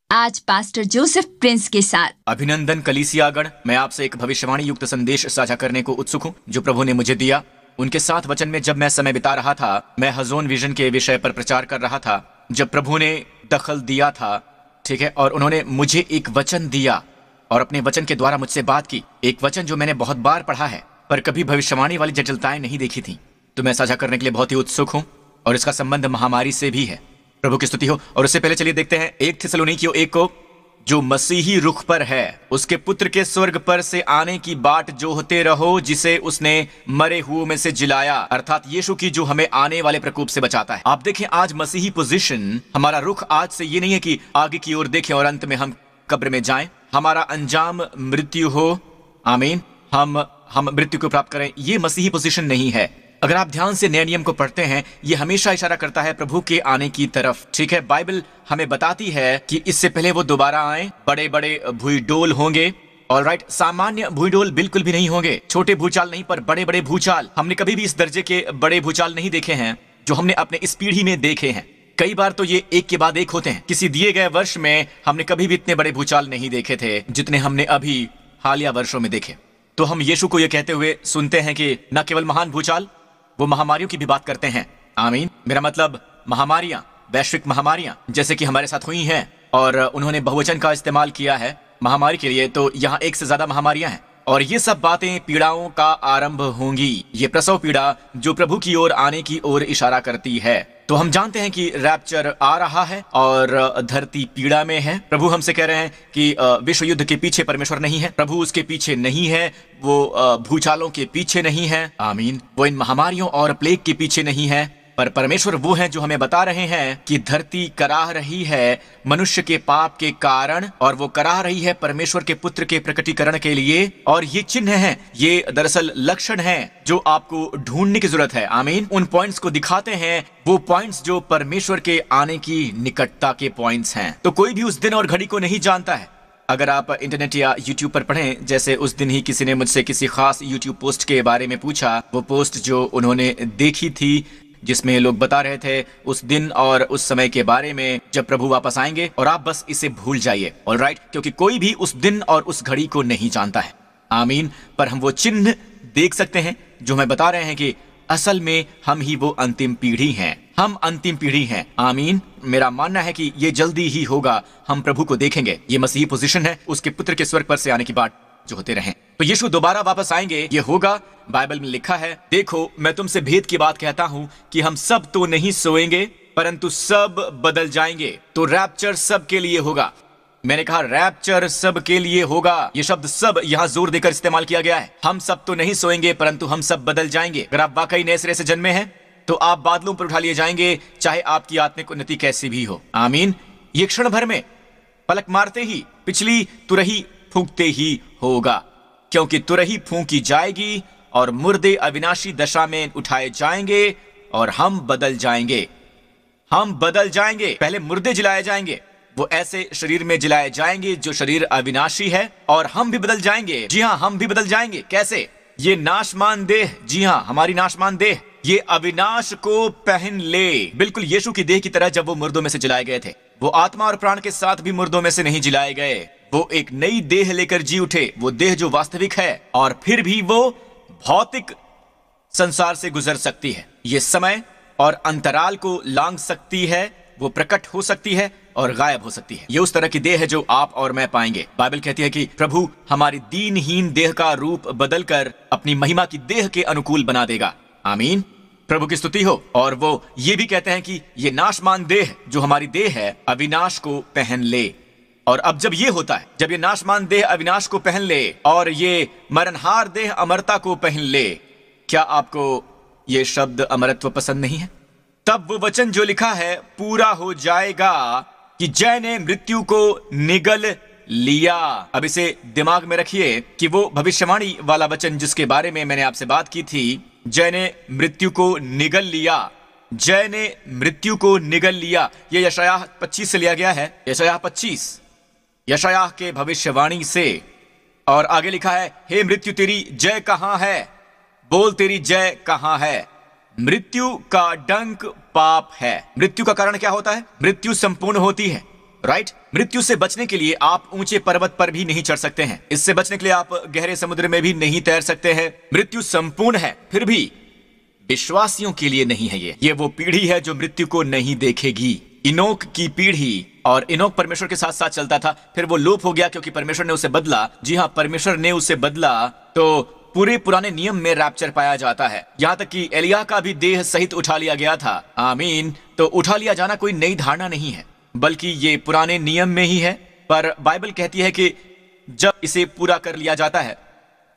आज pastor Joseph Prince के साथ। अभिनंदन कलीसियागण, मैं आपसे एक भविष्यवाणी युक्त संदेश साझा करने को उत्सुक हूँ जो प्रभु ने मुझे दिया। उनके साथ वचन में जब मैं समय बिता रहा था, मैं हजोन विजन के विषय पर प्रचार कर रहा था, जब प्रभु ने दखल दिया था, ठीक है, और उन्होंने मुझे एक वचन दिया और अपने वचन के द्वारा मुझसे बात की। एक वचन जो मैंने बहुत बार पढ़ा है पर कभी भविष्यवाणी वाली जटिलताएं नहीं देखी थी, तो मैं साझा करने के लिए बहुत ही उत्सुक हूँ और इसका संबंध महामारी से भी है। प्रभु की स्तुति हो। और उससे पहले चलिए देखते हैं 1 थिस्सलुनीकियों 1 को, जो मसीही रुख पर है, उसके पुत्र के स्वर्ग पर से आने की बाट जो होते रहो, जिसे उसने मरे हुओं में से जिलाया, अर्थात यीशु की, जो हमें आने वाले प्रकोप से बचाता है। आप देखें, आज मसीही पोजीशन, हमारा रुख आज से ये नहीं है कि आगे की ओर देखें और अंत में हम कब्र में जाएं, हमारा अंजाम मृत्यु हो, आमीन, हम मृत्यु को प्राप्त करें, ये मसीही पोजीशन नहीं है। अगर आप ध्यान से नए नियम को पढ़ते हैं, ये हमेशा इशारा करता है प्रभु के आने की तरफ, ठीक है। बाइबल हमें बताती है कि इससे पहले वो दोबारा आए, बड़े बड़े भूडोल होंगे, ऑलराइट। सामान्य भूडोल बिल्कुल भी नहीं होंगे, छोटे भूचाल नहीं, पर बड़े बड़े भूचाल। हमने कभी भी इस दर्जे के बड़े भूचाल नहीं देखे हैं जो हमने अपने इस पीढ़ी में देखे हैं। कई बार तो ये एक के बाद एक होते हैं। किसी दिए गए वर्ष में हमने कभी भी इतने बड़े भूचाल नहीं देखे थे जितने हमने अभी हालिया वर्षों में देखे। तो हम यीशु को ये कहते हुए सुनते हैं कि न केवल महान भूचाल, वो महामारियों की भी बात करते हैं, आमीन। मेरा मतलब महामारियां, वैश्विक महामारियां, जैसे कि हमारे साथ हुई हैं, और उन्होंने बहुवचन का इस्तेमाल किया है महामारी के लिए, तो यहाँ एक से ज्यादा महामारियां हैं। और ये सब बातें पीड़ाओं का आरंभ होंगी। ये प्रसव पीड़ा जो प्रभु की ओर आने की ओर इशारा करती है। तो हम जानते हैं कि रैप्चर आ रहा है और धरती पीड़ा में है। प्रभु हमसे कह रहे हैं कि विश्व युद्ध के पीछे परमेश्वर नहीं है, प्रभु उसके पीछे नहीं है, वो भूचालों के पीछे नहीं है, आमीन, वो इन महामारियों और प्लेग के पीछे नहीं है, पर परमेश्वर वो हैं जो हमें बता रहे हैं कि धरती कराह रही है मनुष्य के पाप के कारण, और वो कराह रही है परमेश्वर के पुत्र के प्रकटीकरण के लिए। और ये चिन्ह हैं, ये दरअसल लक्षण हैं जो आपको ढूंढने की जरूरत है, आमीन। उन पॉइंट्स को दिखाते हैं, वो पॉइंट्स जो परमेश्वर के आने की निकटता के पॉइंट्स हैं। तो कोई भी उस दिन और घड़ी को नहीं जानता है। अगर आप इंटरनेट या यूट्यूब पर पढ़ें, जैसे उस दिन ही किसी ने मुझसे किसी खास यूट्यूब पोस्ट के बारे में पूछा, वो पोस्ट जो उन्होंने देखी थी जिसमें लोग बता रहे थे उस दिन और उस समय के बारे में जब प्रभु वापस आएंगे, और आप बस इसे भूल जाइए, ऑलराइट, क्योंकि कोई भी उस दिन और उस घड़ी को नहीं जानता है, आमीन। पर हम वो चिन्ह देख सकते हैं जो हमें बता रहे हैं कि असल में हम ही वो अंतिम पीढ़ी हैं, हम अंतिम पीढ़ी हैं, आमीन। मेरा मानना है कि ये जल्दी ही होगा, हम प्रभु को देखेंगे। ये मसीही पोजीशन है, उसके पुत्र के स्वर्ग पर से आने की बात जो होते रहें। तो यीशु दोबारा वापस आएंगे, ये होगा। बाइबल में लिखा है, देखो मैं तुमसे भेद की बात कहता हूं कि हम सब तो नहीं सोएंगे, परंतु सब बदल जाएंगे। तो रैप्चर सब के लिए होगा। मैंने कहा रैप्चर सब के लिए होगा। ये शब्द सब यहाँ जोर देकर इस्तेमाल किया गया है। हम सब तो नहीं सोएंगे, परंतु हम सब बदल जाएंगे। अगर आप वाकई नए सिरे से जन्मे हैं तो आप बादलों पर उठा लिए जाएंगे, चाहे आपकी आत्मिक उन्नति कैसी भी हो, आमीन। ये क्षण भर में, पलक मारते ही, पिछली तुरही फूंकते ही होगा, क्योंकि तुरही फूंकी जाएगी और मुर्दे अविनाशी दशा में उठाए जाएंगे और हम बदल जाएंगे। हम बदल जाएंगे। पहले मुर्दे जिलाए जाएंगे, वो ऐसे शरीर में जिलाए जाएंगे जो शरीर अविनाशी है, और हम भी बदल जाएंगे। जी हाँ, हम भी बदल जाएंगे। कैसे? ये नाशमान देह, जी हाँ, हमारी नाशमान देह, ये अविनाश को पहन ले, बिल्कुल यीशु की देह की तरह। जब वो मुर्दों में से जिलाए गए थे, वो आत्मा और प्राण के साथ भी मुर्दों में से नहीं जिलाए गए, वो एक नई देह लेकर जी उठे, वो देह जो वास्तविक है, और फिर भी वो भौतिक संसार से गुजर सकती है। ये समय और अंतराल को लांघ सकती है, वो प्रकट हो सकती है और गायब हो सकती है। ये उस तरह की देह है जो आप और मैं पाएंगे। बाइबल कहती है कि प्रभु हमारी दीनहीन देह का रूप बदलकर अपनी महिमा की देह के अनुकूल बना देगा, आमीन। प्रभु की स्तुति हो। और वो ये भी कहते हैं कि ये नाशमान देह जो हमारी देह है, अविनाश को पहन ले। और अब जब ये होता है, जब ये नाशमान देह अविनाश को पहन ले और ये मरणहार देह अमरता को पहन ले, क्या आपको ये शब्द अमरत्व पसंद नहीं है? तब वो वचन जो लिखा है पूरा हो जाएगा कि जय ने मृत्यु को निगल लिया। अब इसे दिमाग में रखिए कि वो भविष्यवाणी वाला वचन जिसके बारे में मैंने आपसे बात की थी, जय ने मृत्यु को निगल लिया, जय ने मृत्यु को निगल लिया, ये यशायाह 25 से लिया गया है। यशायाह 25 यशायाह के भविष्यवाणी से। और आगे लिखा है, हे मृत्यु तेरी जय कहां है, बोल तेरी जय कहां है। मृत्यु का डंक पाप है। मृत्यु का कारण क्या होता है? मृत्यु संपूर्ण होती है, राइट। मृत्यु से बचने के लिए आप ऊंचे पर्वत पर भी नहीं चढ़ सकते हैं। इससे बचने के लिए आप गहरे समुद्र में भी नहीं तैर सकते हैं। मृत्यु संपूर्ण है, फिर भी विश्वासियों के लिए नहीं है। ये वो पीढ़ी है जो मृत्यु को नहीं देखेगी। इनोक की पीढ़ी, और इनोक परमेश्वर के साथ साथ चलता था, फिर वो लोप हो गया क्योंकि परमेश्वर ने उसे बदला। जी हाँ, परमेश्वर ने उसे बदला। तो पूरे पुराने नियम में रैप्चर पाया जाता है। यहाँ तक कि एलिया का भी देह सहित उठा लिया गया था। आमीन। तो उठा लिया जाना कोई नई धारणा नहीं है, बल्कि ये पुराने नियम में ही है। पर बाइबल कहती है कि जब इसे पूरा कर लिया जाता है,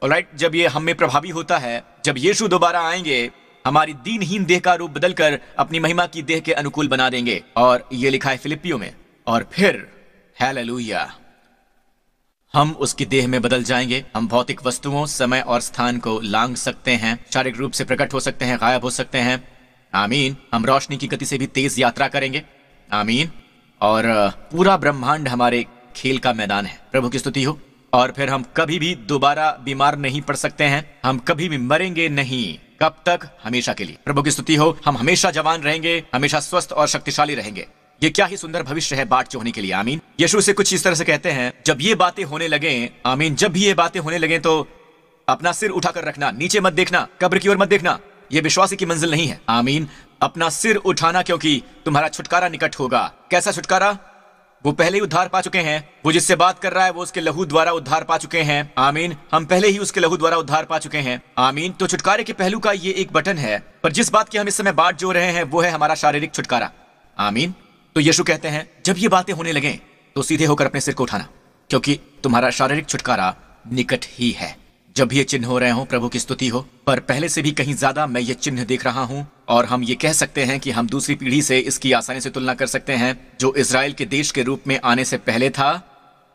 ऑलराइट, जब ये हम में प्रभावी होता है, जब यीशु दोबारा आएंगे, हमारी दीनहीन देह का रूप बदलकर अपनी महिमा की देह के अनुकूल बना देंगे। और ये लिखा है फिलिपियों में। और फिर हालेलुया, हम उसकी देह में बदल जाएंगे। हम भौतिक वस्तुओं, समय और स्थान को लांघ सकते हैं, शारीरिक रूप से प्रकट हो सकते हैं, गायब हो सकते हैं। आमीन। हम रोशनी की गति से भी तेज यात्रा करेंगे। आमीन। और पूरा ब्रह्मांड हमारे खेल का मैदान है। प्रभु की स्तुति हो। और फिर हम कभी भी दोबारा बीमार नहीं पड़ सकते हैं। हम कभी भी मरेंगे नहीं। कब तक? हमेशा के लिए। प्रभु की स्तुति हो। हम हमेशा जवान रहेंगे, हमेशा स्वस्थ और शक्तिशाली रहेंगे। ये क्या ही सुंदर भविष्य है बाट होने के लिए। आमीन। यीशु से कुछ इस तरह से कहते हैं, जब ये बातें होने लगे, आमीन, जब भी ये बातें होने लगे तो अपना सिर उठाकर रखना, नीचे मत देखना, कब्र की ओर मत देखना। ये विश्वासी की मंजिल नहीं है। आमीन। अपना सिर उठाना, क्योंकि तुम्हारा छुटकारा निकट होगा। कैसा छुटकारा? वो पहले ही उद्धार पा चुके हैं। वो जिससे बात कर रहा है वो उसके लहू द्वारा उद्धार पा चुके हैं। आमीन। हम पहले ही उसके लहू द्वारा उद्धार पा चुके हैं। आमीन। तो छुटकारे के पहलू का ये एक बटन है, पर जिस बात की हम इस समय बात जो रहे हैं वो है हमारा शारीरिक छुटकारा। आमीन। तो यीशु कहते हैं, जब ये बातें होने लगें तो सीधे होकर अपने सिर को उठाना, क्योंकि तुम्हारा शारीरिक छुटकारा निकट ही है। जब ये चिन्ह हो रहे हो, प्रभु की स्तुति हो। पर पहले से भी कहीं ज्यादा मैं ये चिन्ह देख रहा हूं, और हम ये कह सकते हैं कि हम दूसरी पीढ़ी से इसकी आसानी से तुलना कर सकते हैं, जो इजराइल के देश के रूप में आने से पहले था।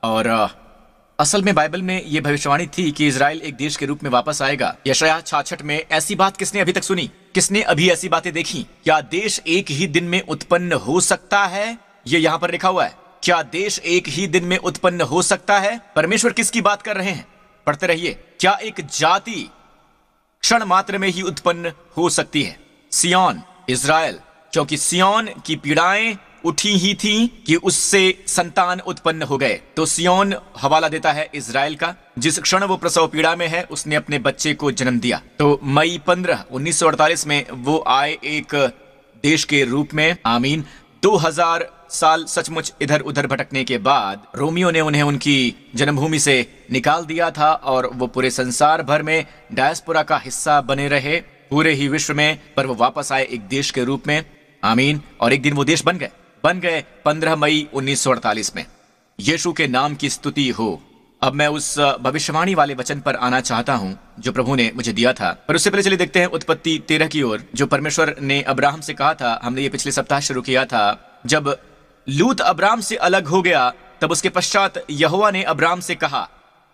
और असल में बाइबल में ये भविष्यवाणी थी कि इजराइल एक देश के रूप में वापस आएगा। यशायाह 66 में। ऐसी बात किसने अभी तक सुनी? किसने अभी ऐसी बातें देखी? क्या देश एक ही दिन में उत्पन्न हो सकता है? ये यहां पर लिखा हुआ है। क्या देश एक ही दिन में उत्पन्न हो सकता है? परमेश्वर किसकी बात कर रहे हैं? पढ़ते रहिए। क्या एक जाति क्षण मात्र में ही उत्पन्न हो सकती है? सिय्योन, इजराइल, क्योंकि सिय्योन की पीड़ाएं उठी ही थी कि उससे संतान उत्पन्न हो गए। तो सिय्योन हवाला देता है इजराइल का। जिस क्षण वो प्रसव पीड़ा में है, उसने अपने बच्चे को जन्म दिया। तो मई 15, 1948 में वो आए एक देश के रूप में। आमीन। 2000 साल सचमुच इधर उधर भटकने के बाद रोमियो ने उन्हें उनकी जन्मभूमि से निकाल दिया था, और वो पूरे संसार भर में डायस्पोरा का हिस्सा बने रहे, पूरे ही विश्व में। पर वो वापस आए एक देश के रूप में। आमीन। और एक दिन वो देश बन गए 15 मई 1948 में। यीशु के नाम की स्तुति हो। अब मैं उस भविष्यवाणी वाले वचन पर आना चाहता हूं जो प्रभु ने मुझे दिया था, पर उससे पहले चलिए देखते हैं उत्पत्ति 13 की ओर, जो परमेश्वर ने अब्राहम से कहा था। हमने ये पिछले सप्ताह शुरू किया था। जब लूत अब्राहम से अलग हो गया, तब उसके पश्चात यहोवा ने अब्राहम से कहा,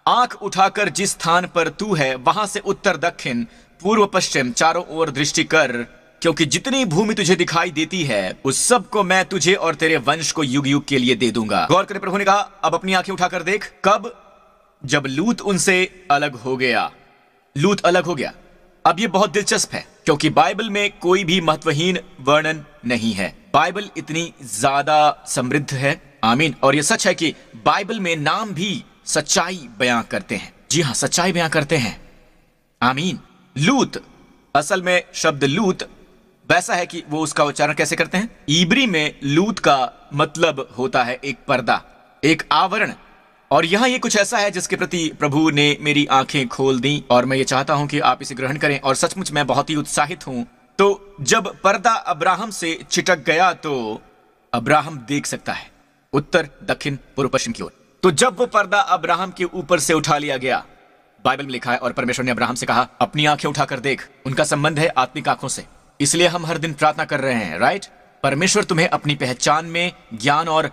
आंख उठाकर जिस स्थान पर तू है वहां से उत्तर दक्षिण पूर्व पश्चिम चारों ओर दृष्टि कर, क्योंकि जितनी भूमि तुझे दिखाई देती है उस सब को मैं तुझे और तेरे वंश को युग युग के लिए दे दूंगा। गौर करें, प्रभु ने कहा, अब अपनी आंखें उठाकर देख। कब? जब लूत उनसे अलग हो गया। लूत अलग हो गया। अब ये बहुत दिलचस्प है, क्योंकि बाइबल में कोई भी महत्वहीन वर्णन नहीं है। बाइबल इतनी ज्यादा समृद्ध है। आमीन। और ये सच है कि बाइबल में नाम भी सच्चाई बयां करते हैं। जी हाँ, सच्चाई बयां करते हैं। आमीन। लूत, असल में शब्द लूत वैसा है कि वो उसका उच्चारण कैसे करते हैं। इब्री में लूत का मतलब होता है एक पर्दा, एक आवरण। और यहां ये कुछ ऐसा है जिसके प्रति प्रभु ने मेरी आंखें खोल दी, और मैं ये चाहता हूं कि आप इसे ग्रहण करें। और सचमुच मैं बहुत ही उत्साहित हूं। तो जब पर्दा अब्राहम से चिटक गया तो अब्राहम देख सकता है उत्तर दक्षिण पूर्व पश्चिम की ओर। तो जब वो पर्दा अब्राहम के ऊपर से उठा लिया गया, बाइबल में लिखा है, और परमेश्वर ने अब्राहम से कहा, अपनी आंखें उठाकर देख। उनका संबंध है आत्मिक आंखों से। इसलिए हम हर दिन प्रार्थना कर रहे हैं, राइट? परमेश्वर तुम्हें अपनी पहचान में ज्ञान और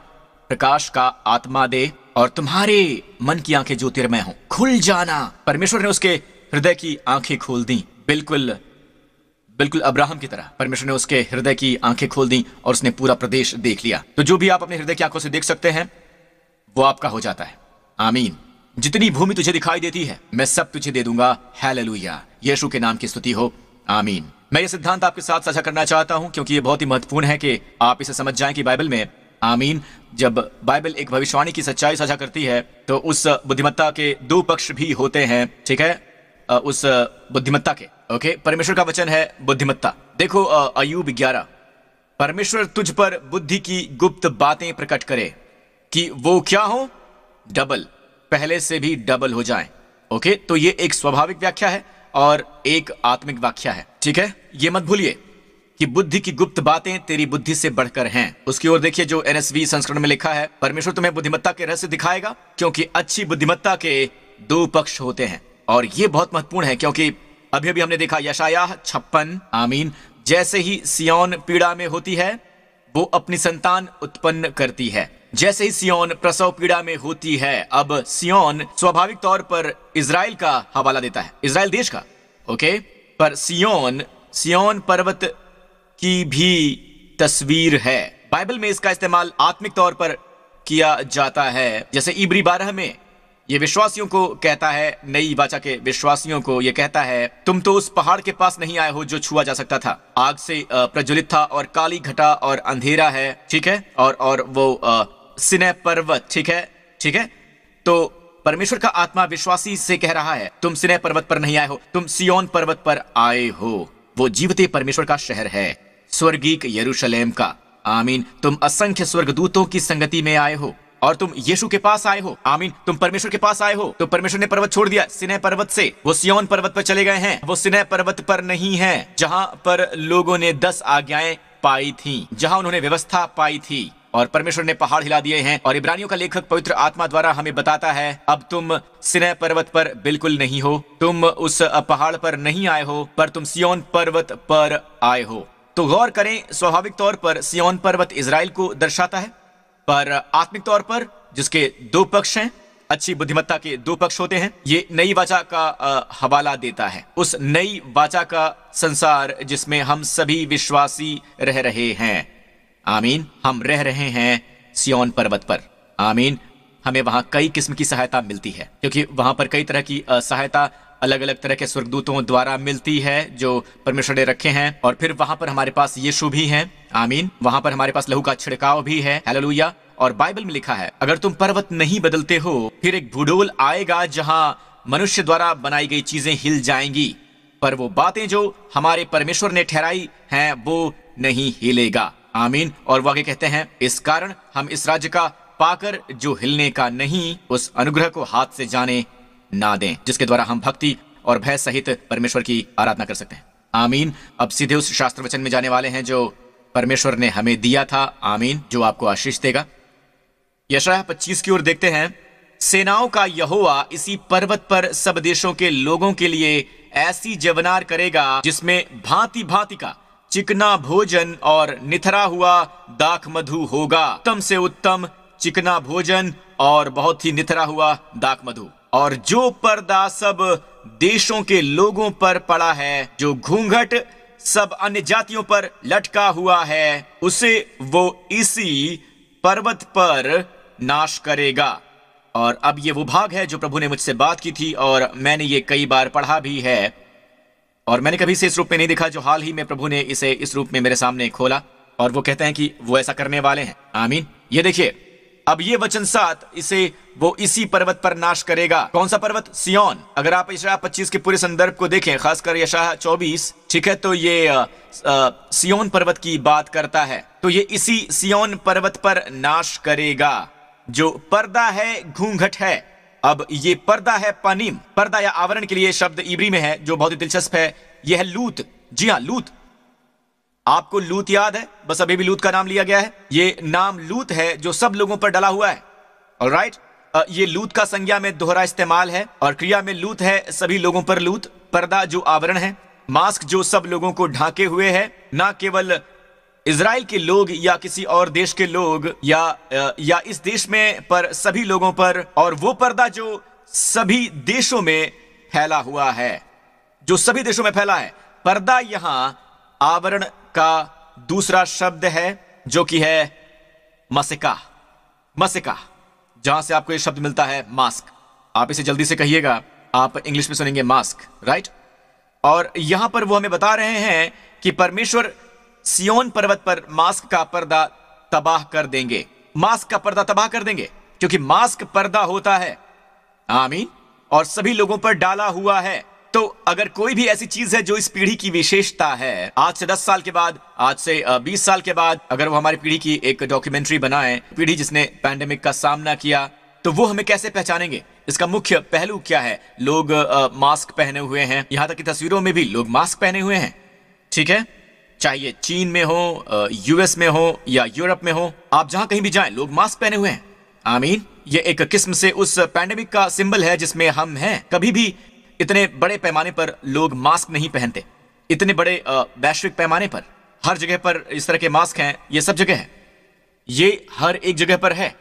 प्रकाश का आत्मा दे, और तुम्हारे मन की आंखें ज्योतिर्मय हो। खुल जाना। परमेश्वर ने उसके हृदय की आंखें खोल दी, बिल्कुल बिल्कुल अब्राहम की तरह। परमेश्वर ने उसके हृदय की आंखें खोल दी और उसने पूरा प्रदेश देख लिया। तो जो भी आप अपने हृदय की आंखों से देख सकते हैं वो आपका हो जाता है। आमीन। जितनी भूमि तुझे दिखाई देती है मैं सब तुझे दे दूंगा। हालेलुया। यीशु के नाम की स्तुति हो। आमीन। मैं ये सिद्धांत आपके साथ साझा करना चाहता हूं, क्योंकि ये बहुत ही महत्वपूर्ण है कि आप इसे समझ जाएं कि बाइबल में आमीन। जब बाइबल एक भविष्यवाणी की सच्चाई साझा करती है तो उस बुद्धिमत्ता के दो पक्ष भी होते हैं, ठीक है। उस बुद्धिमत्ता के, ओके, परमेश्वर का वचन है बुद्धिमत्ता। देखो अय्यूब 11, परमेश्वर तुझ पर बुद्धि की गुप्त बातें प्रकट करे कि वो क्या हो, डबल, पहले से भी डबल हो जाएं। ओके, तो ये एक स्वाभाविक व्याख्या है और एक आत्मिक व्याख्या है, ठीक है। ये मत भूलिए कि बुद्धि की गुप्त बातें तेरी बुद्धि से बढ़कर हैं। उसकी ओर देखिए जो NSV संस्करण में लिखा है, परमेश्वर तुम्हें बुद्धिमत्ता के रहस्य दिखाएगा, क्योंकि अच्छी बुद्धिमत्ता के दो पक्ष होते हैं। और ये बहुत महत्वपूर्ण है क्योंकि अभी अभी हमने देखा यशायाह 56, आमीन, जैसे ही सिय्योन पीड़ा में होती है वो अपनी संतान उत्पन्न करती है। जैसे ही सिय्योन प्रसव पीड़ा में होती है, अब सिय्योन स्वाभाविक तौर पर इजराइल का हवाला देता है, इजराइल देश का, ओके। पर सिय्योन पर्वत की भी तस्वीर है। बाइबल में इसका इस्तेमाल आत्मिक तौर पर किया जाता है। जैसे इब्री 12 में ये विश्वासियों को कहता है, नई वाचा के विश्वासियों को ये कहता है, तुम तो उस पहाड़ के पास नहीं आए हो जो छुआ जा सकता था, आग से प्रज्वलित था और काली घटा और अंधेरा है, ठीक है, और वो सिनै पर्वत, ठीक है। तो परमेश्वर का आत्मा विश्वासी से कह रहा है, तुम सिनै पर्वत पर नहीं आए हो, तुम सिय्योन पर्वत पर आए हो। वो जीवते परमेश्वर का शहर है, स्वर्गीक यरूशलेम का, आमीन। तुम असंख्य स्वर्गदूतों की संगति में आए हो और तुम यीशु के पास आए हो, आमीन। तुम परमेश्वर के पास आए हो। तो परमेश्वर ने पर्वत छोड़ दिया, सिनै पर्वत से वो सिय्योन पर्वत पर चले गए हैं। वो सिनै पर्वत पर नहीं है जहां पर लोगों ने 10 आज्ञाएं पाई थी, जहां उन्होंने व्यवस्था पाई थी, और परमेश्वर ने पहाड़ हिला दिए हैं। और इब्रानियों का लेखक पवित्र आत्मा द्वारा हमें बताता है, अब तुम सिनै पर्वत पर बिल्कुल नहीं हो, तुम उस पहाड़ पर नहीं आए हो, पर तुम सिय्योन पर्वत पर आए हो। तो गौर करें, स्वाभाविक तौर पर सिय्योन पर्वत इजराइल को दर्शाता है, पर आत्मिक तौर पर जिसके दो पक्ष हैं, अच्छी बुद्धिमत्ता के दो पक्ष होते हैं, ये नई वाचा का हवाला देता है। उस नई वाचा का संसार जिसमें हम सभी विश्वासी रह रहे हैं, आमीन। हम रह रहे हैं सिय्योन पर्वत पर, आमीन। हमें वहां कई किस्म की सहायता मिलती है, क्योंकि वहां पर कई तरह की सहायता अलग अलग तरह के स्वर्गदूतों द्वारा मिलती है जो परमेश्वर ने रखे हैं। और फिर वहां पर हमारे पास यीशु भी है, आमीन। वहां पर हमारे पास लहू का छिड़काव भी है, हालेलुया। और बाइबल में लिखा है, अगर तुम पर्वत नहीं बदलते हो, फिर एक भूडोल आएगा जहां मनुष्य द्वारा बनाई गई चीजें हिल जाएंगी, पर वो बातें जो हमारे परमेश्वर ने ठहराई हैं वो नहीं हिलेगा, आमीन। और वो आगे कहते हैं, इस कारण हम इस राज्य का पाकर जो हिलने का नहीं, उस अनुग्रह को हाथ से जाने ना दें, जिसके द्वारा हम भक्ति और भय सहित परमेश्वर की आराधना कर सकते हैं, आमीन। अब सीधे उस शास्त्र वचन में जाने वाले हैं जो परमेश्वर ने हमें दिया था, आमीन, जो आपको आशीष देगा। यशायाह 25 की ओर देखते हैं, सेनाओं का यहोवा इसी पर्वत पर सब देशों के लोगों के लिए ऐसी जवनार करेगा जिसमें भांति भांति का चिकना भोजन और निथरा हुआ दाख मधु होगा, उत्तम से उत्तम चिकना भोजन और बहुत ही निथरा हुआ दाख मधु। और जो पर्दा सब देशों के लोगों पर पड़ा है, जो घूंघट सब अन्य जातियों पर लटका हुआ है, उसे वो इसी पर्वत पर नाश करेगा। और अब ये वो भाग है जो प्रभु ने मुझसे बात की थी और मैंने ये कई बार पढ़ा भी है, और मैंने कभी इसे इस रूप में नहीं देखा जो हाल ही में प्रभु ने इसे इस रूप में मेरे सामने खोला। और वो कहते हैं कि वो ऐसा करने वाले हैं, आमीन। ये देखिए, अब ये वचन 7, इसे वो इसी पर्वत पर नाश करेगा। कौन सा पर्वत? सिय्योन। अगर आप यशायाह 25 के पूरे संदर्भ को देखें, खासकर यशायाह 24, ठीक है, तो ये सिय्योन पर्वत की बात करता है। तो ये इसी सिय्योन पर्वत पर नाश करेगा। जो पर्दा है, घूंघट है। अब ये पर्दा है पानीम, पर्दा या आवरण के लिए शब्द इब्री में है जो बहुत ही दिलचस्प है। यह है लूत। जी हाँ, लूत। आपको लूत याद है? बस अभी भी लूत का नाम लिया गया है। ये नाम लूत है जो सब लोगों पर डला हुआ है, ऑलराइट। ये लूत का संज्ञा में दोहरा इस्तेमाल है और क्रिया में लूत है सभी लोगों पर लूत। पर्दा जो आवरण है, मास्क जो सब लोगों को ढांके हुए है, ना केवल इजराइल के लोग या किसी और देश के लोग या इस देश में, पर सभी लोगों पर। और वो पर्दा जो सभी देशों में फैला हुआ है, जो सभी देशों में फैला है। पर्दा यहां आवरण का दूसरा शब्द है जो कि है मसेका। मसेका, जहां से आपको ये शब्द मिलता है मास्क। आप इसे जल्दी से कहिएगा, आप इंग्लिश में सुनेंगे मास्क, राइट। और यहां पर वो हमें बता रहे हैं कि परमेश्वर सिय्योन पर्वत पर मास्क का पर्दा तबाह कर देंगे। मास्क का पर्दा तबाह कर देंगे, क्योंकि मास्क पर्दा होता है, आमीन, और सभी लोगों पर डाला हुआ है। तो अगर कोई भी ऐसी चीज है जो इस पीढ़ी की विशेषता है, आज से 10 साल के बाद, आज से 20 साल के बाद, अगर वो हमारी पीढ़ी की एक डॉक्यूमेंट्री बनाए, पीढ़ी जिसने पैंडेमिक का सामना किया, तो वो हमें कैसे पहचानेंगे? इसका मुख्य पहलू क्या है? लोग मास्क पहने हुए हैं, यहां तक कि तस्वीरों में भी लोग मास्क पहने हुए हैं, ठीक है? चाहे ये चीन में हो, यूएस में हो या यूरोप में हो, आप जहां कहीं भी जाएं, लोग मास्क पहने हुए हैं, आमीन। ये एक किस्म से उस पैंडेमिक का सिंबल है जिसमें हम हैं। कभी भी इतने बड़े पैमाने पर लोग मास्क नहीं पहनते, इतने बड़े वैश्विक पैमाने पर हर जगह पर इस तरह के मास्क हैं। ये सब जगह है, ये हर एक जगह पर है।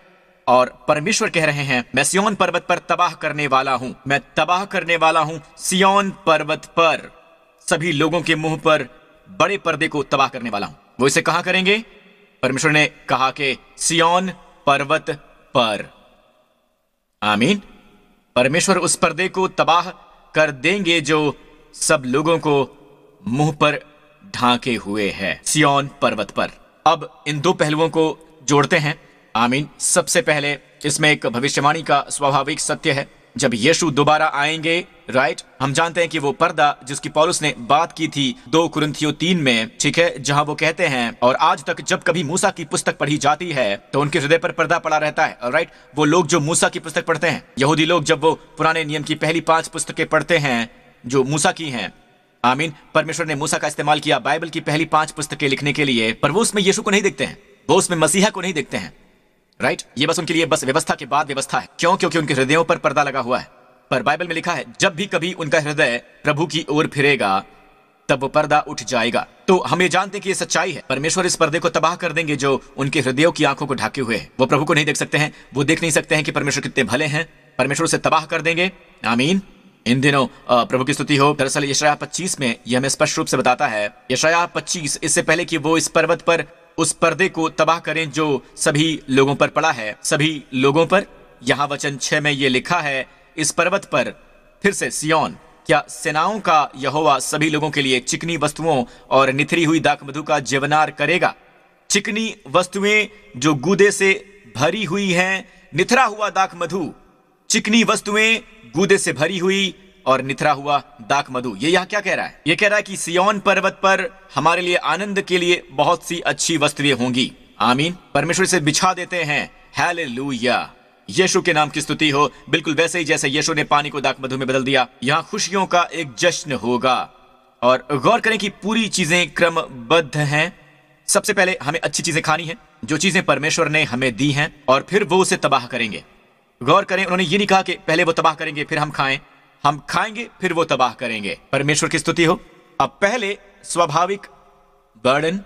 और परमेश्वर कह रहे हैं, मैं सिय्योन पर्वत पर तबाह करने वाला हूं, मैं तबाह करने वाला हूं सिय्योन पर्वत पर, सभी लोगों के मुंह पर बड़े पर्दे को तबाह करने वाला हूं। वो इसे कहां करेंगे? परमेश्वर ने कहा कि सिय्योन पर्वत पर, आमीन। परमेश्वर उस पर्दे को तबाह कर देंगे जो सब लोगों को मुंह पर ढांके हुए है, सिय्योन पर्वत पर। अब इन दो पहलुओं को जोड़ते हैं, आमीन। सबसे पहले इसमें एक भविष्यवाणी का स्वाभाविक सत्य है, जब यीशु दोबारा आएंगे, राइट, हम जानते हैं कि वो पर्दा जिसकी पौलुस ने बात की थी 2 कुरिन्थियों 3 में, ठीक है, जहां वो कहते हैं, और आज तक जब कभी मूसा की पुस्तक पढ़ी जाती है तो उनके हृदय पर पर्दा पड़ा रहता है, राइट। वो लोग जो मूसा की पुस्तक पढ़ते हैं, यहूदी लोग, जब वो पुराने नियम की पहली 5 पुस्तकें पढ़ते हैं जो मूसा की हैं, आमीन, परमेश्वर ने मूसा का इस्तेमाल किया बाइबल की पहली 5 पुस्तकें लिखने के लिए, पर वो उसमें यीशु को नहीं देखते हैं, वो उसमें मसीहा को नहीं देखते हैं, राइट। ये बस उनके लिए बस व्यवस्था के बाद व्यवस्था है। क्यों? क्योंकि उनके हृदयों पर पर्दा लगा हुआ है। पर बाइबल में लिखा है, जब भी कभी उनका हृदय प्रभु की ओर फिरेगा तब वो पर्दा उठ जाएगा। तो हम ये जानते हैं कि ये सच्चाई है। परमेश्वर इस पर्दे को तबाह कर देंगे जो उनके हृदयों की आंखों को ढाके हुए है। वो प्रभु को नहीं देख सकते हैं, वो देख नहीं सकते हैं कि परमेश्वर कितने भले हैं। परमेश्वर उसे तबाह कर देंगे, आमीन। इन दिनों प्रभु की स्तुति हो। दरअसल यशायाह 25 में यह हमें स्पष्ट रूप से बताता है, यशायाह 25, इससे पहले कि वो इस पर्वत पर उस पर्दे को तबाह करें जो सभी लोगों पर पड़ा है, सभी लोगों पर। यहां वचन 6 में यह लिखा है, इस पर्वत पर फिर से सिय्योन, क्या सेनाओं का यहोवा सभी लोगों के लिए चिकनी वस्तुओं और निथरी हुई दाखमधु का जेवनार करेगा। चिकनी वस्तुएं जो गूदे से भरी हुई हैं, निथरा हुआ दाखमधु, चिकनी वस्तुएं गूदे से भरी हुई और निथरा हुआ दाखमधु। ये यहां क्या कह रहा है? ये कह रहा है कि सिय्योन पर्वत पर हमारे लिए आनंद के लिए बहुत सी अच्छी वस्तुएं होंगी, आमीन। परमेश्वर इसे बिछा देते हैं, हालेलुया, यीशु के नाम की स्तुति हो। बिल्कुल वैसे ही जैसे यीशु ने पानी को दाखमधु में बदल दिया, यहां खुशियों का एक जश्न होगा। और गौर करें कि पूरी चीजें क्रमबद्ध हैं। सबसे पहले हमें अच्छी चीजें खानी है, जो चीजें परमेश्वर ने हमें दी हैं, और फिर वो उसे तबाह करेंगे। गौर करें, उन्होंने ये नहीं कहा कि पहले वो तबाह करेंगे फिर हम खाएं, हम खाएंगे फिर वो तबाह करेंगे। परमेश्वर की स्तुति हो। अब पहले स्वाभाविक बर्डन,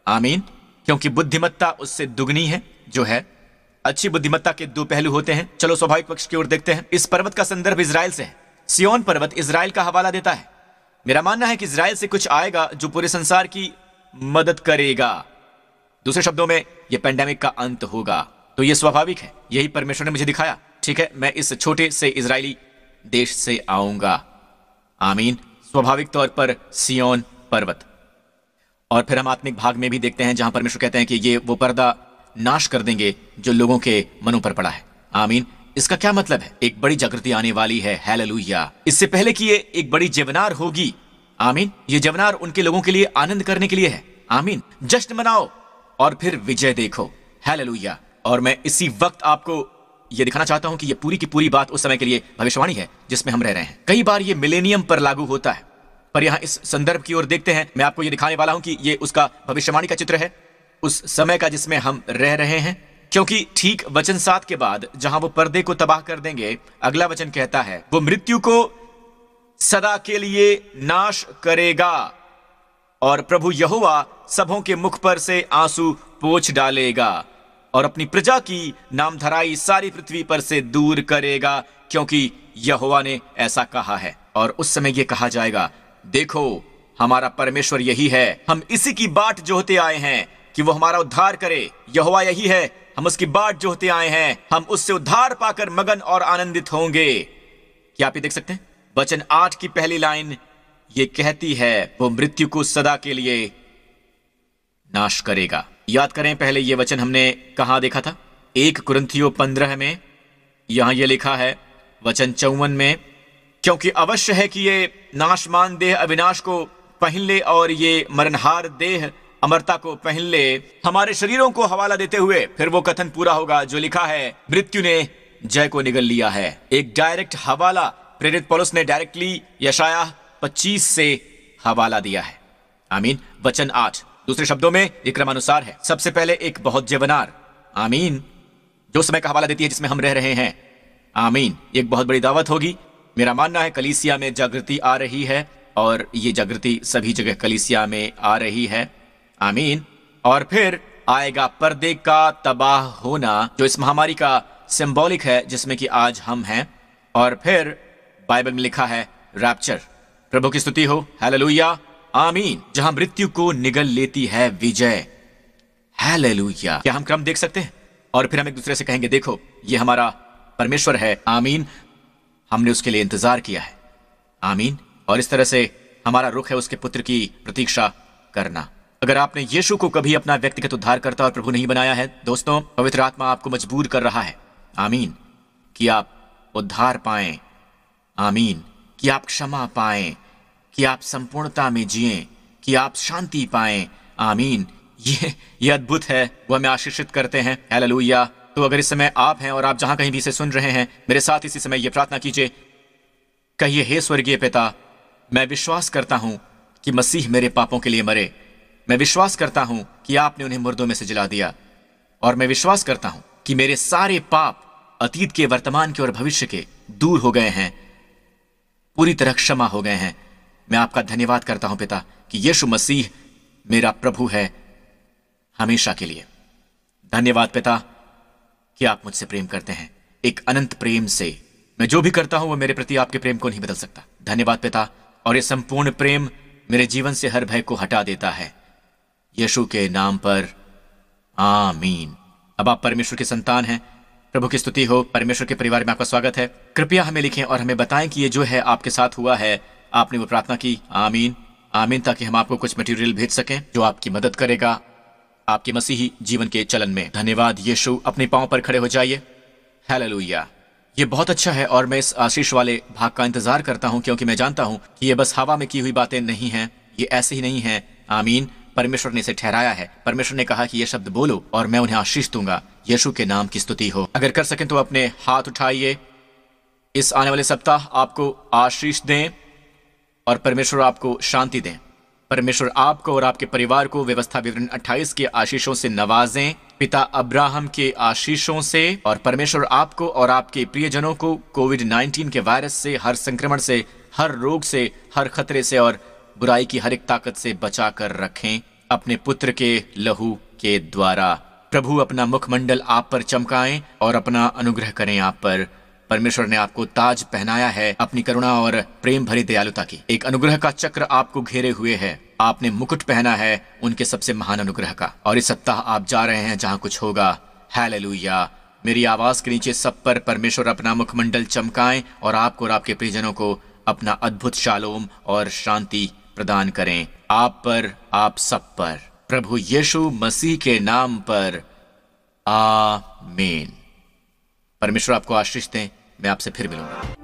आमीन, क्योंकि बुद्धिमत्ता उससे दुगनी है, जो है अच्छी बुद्धिमत्ता के 2 पहलू होते हैं। चलो स्वाभाविक पक्ष की ओर देखते हैं। इस पर्वत का संदर्भ इजराइल से है। सिय्योन पर्वत इजराइल का हवाला देता है। मेरा मानना है कि इजराइल से कुछ आएगा जो पूरे संसार की मदद करेगा। दूसरे शब्दों में, यह पेंडेमिक का अंत होगा। तो यह स्वाभाविक है, यही परमेश्वर ने मुझे दिखाया, ठीक है। मैं इस छोटे से इजरायली देश से आऊंगा, आमीन। स्वाभाविक तौर पर सिय्योन पर्वत। और फिर हम आत्मिक भाग में भी देखते हैं जहां परमेश्वर कहते हैं कि ये वो पर्दा नाश कर देंगे जो लोगों के मनों पर पड़ा है, आमीन। इसका क्या मतलब है? एक बड़ी जागृति आने वाली है, हालेलुया। इससे पहले कि ये एक बड़ी जेवनार होगी, आमीन। ये जेवनार उनके लोगों के लिए आनंद करने के लिए है, आमीन। जश्न मनाओ और फिर विजय देखो, हालेलुया। और मैं इसी वक्त आपको ये दिखाना चाहता हूं कि ये पूरी की पूरी बात उस समय के लिए भविष्यवाणी है जिसमें हम रह रहे हैं। कई बार ये मिलेनियम पर लागू होता है, पर यहां इस संदर्भ की ओर देखते हैं। मैं आपको ये दिखाने वाला हूं कि ये उसका भविष्यवाणी का चित्र है, उस समय का जिसमें हम रह रहे हैं। क्योंकि ठीक वचन 7 के बाद जहां वो पर्दे को तबाह कर देंगे, अगला वचन कहता है, वो मृत्यु को सदा के लिए नाश करेगा और प्रभु यहोवा सबों के मुख पर से आंसू पोंछ डालेगा और अपनी प्रजा की नामधराई सारी पृथ्वी पर से दूर करेगा, क्योंकि यहोवा ने ऐसा कहा है। और उस समय यह कहा जाएगा, देखो हमारा परमेश्वर यही है, हम इसी की बाट जोहते आए हैं कि वो हमारा उद्धार करे। यहोवा यही है, हम उसकी बाट जोहते आए हैं, हम उससे उद्धार पाकर मगन और आनंदित होंगे। क्या आप ये देख सकते हैं? वचन 8 की पहली लाइन ये कहती है, वो मृत्यु को सदा के लिए नाश करेगा। याद करें, पहले ये वचन हमने कहाँ देखा था? 1 कुरिन्थियों 15 में। यहाँ ये लिखा है वचन 54 में, क्योंकि अवश्य है कि ये नाशमान देह अविनाश को पहन ले और ये मरणहार देह अमरता को पहन ले, हमारे शरीरों को हवाला देते हुए फिर वो कथन पूरा होगा जो लिखा है, मृत्यु ने जय को निगल लिया है। एक डायरेक्ट हवाला प्रेरित पौलुस ने डायरेक्टली यशायाह 25 से हवाला दिया है। आमीन। वचन 8 दूसरे शब्दों में ये क्रमानुसार है। सबसे पहले एक बहुत जेवनार, आमीन, जो समय का हवाला देती है जिसमें हम रह रहे हैं। आमीन। एक बहुत बड़ी दावत होगी। मेरा मानना है कलीसिया में जागृति आ रही है और ये जागृति सभी जगह कलीसिया में आ रही है। आमीन। और फिर आएगा पर्दे का तबाह होना, जो इस महामारी का सिंबॉलिक है जिसमें कि आज हम हैं। और फिर बाइबल में लिखा है रैप्चर। प्रभु की स्तुति हो, हालेलुया, आमीन, जहां मृत्यु को निगल लेती है विजय। हालेलुया। क्या हम क्रम देख सकते हैं? और फिर हम एक दूसरे से कहेंगे, देखो ये हमारा परमेश्वर है। आमीन। हमने उसके लिए इंतजार किया है। आमीन। और इस तरह से हमारा रुख है उसके पुत्र की प्रतीक्षा करना। अगर आपने यीशु को कभी अपना व्यक्तिगत उद्धारकर्ता और प्रभु नहीं बनाया है, दोस्तों, पवित्र आत्मा आपको मजबूर कर रहा है, आमीन, कि आप उद्धार पाएं। आमीन। कि आप क्षमा पाएं, कि आप संपूर्णता में जिएं, कि आप शांति पाएं। आमीन। ये अद्भुत है, वो हमें आशीषित करते हैं। हालेलुया। तो अगर इस समय आप हैं और आप जहां कहीं भी इसे सुन रहे हैं, मेरे साथ इसी समय ये प्रार्थना कीजिए। कहिए, हे स्वर्गीय पिता, मैं विश्वास करता हूं कि मसीह मेरे पापों के लिए मरे। मैं विश्वास करता हूं कि आपने उन्हें मुर्दों में से जिला दिया। और मैं विश्वास करता हूं कि मेरे सारे पाप, अतीत के, वर्तमान के और भविष्य के, दूर हो गए हैं, पूरी तरह क्षमा हो गए हैं। मैं आपका धन्यवाद करता हूं पिता कि यीशु मसीह मेरा प्रभु है हमेशा के लिए। धन्यवाद पिता कि आप मुझसे प्रेम करते हैं एक अनंत प्रेम से। मैं जो भी करता हूं वो मेरे प्रति आपके प्रेम को नहीं बदल सकता। धन्यवाद पिता। और ये संपूर्ण प्रेम मेरे जीवन से हर भय को हटा देता है, यीशु के नाम पर, आमीन। अब आप परमेश्वर के संतान हैं। प्रभु की स्तुति हो। परमेश्वर के परिवार में आपका स्वागत है। कृपया हमें लिखें और हमें बताएं कि ये जो है आपके साथ हुआ है, आपने वो प्रार्थना की। आमीन, आमीन। ताकि हम आपको कुछ मटेरियल भेज सकें जो आपकी मदद करेगा आपके मसीही जीवन के चलन में। धन्यवाद यीशु। अपने पांव पर खड़े हो जाइए। हालेलुया। ये बहुत अच्छा है और मैं इस आशीष वाले भाग का इंतजार करता हूं, क्योंकि मैं जानता हूं कि ये बस हवा में की हुई बातें नहीं हैं, ये ऐसे ही नहीं है। आमीन। परमेश्वर ने इसे ठहराया है। परमेश्वर ने कहा कि ये शब्द बोलो और मैं उन्हें आशीष दूंगा। यीशु के नाम की स्तुति हो। अगर कर सकें तो अपने हाथ उठाइए। इस आने वाले सप्ताह आपको आशीष दें और परमेश्वर आपको शांति दें। परमेश्वर आपको और आपके परिवार को व्यवस्था विवरण 28 के आशीषों से नवाजें, पिता अब्राहम के आशीषों से। और परमेश्वर आपको और आपके प्रियजनों को कोविड-19 के वायरस से, हर संक्रमण से, हर रोग से, हर खतरे से और बुराई की हर एक ताकत से बचा कर रखें अपने पुत्र के लहू के द्वारा। प्रभु अपना मुखमंडल आप पर चमकाएं और अपना अनुग्रह करें आप पर। परमेश्वर ने आपको ताज पहनाया है अपनी करुणा और प्रेम भरी दयालुता की। एक अनुग्रह का चक्र आपको घेरे हुए है। आपने मुकुट पहना है उनके सबसे महान अनुग्रह का। और इस सप्ताह आप जा रहे हैं जहां कुछ होगा। हालेलुया। मेरी आवाज के नीचे सब पर परमेश्वर अपना मुखमंडल चमकाएं और आपको और आपके प्रियजनों को अपना अद्भुत शालोम और शांति प्रदान करें। आप पर, आप सब पर, प्रभु यीशु मसीह के नाम पर, आमीन। परमेश्वर आपको आशीष दें। मैं आपसे फिर मिलूंगा।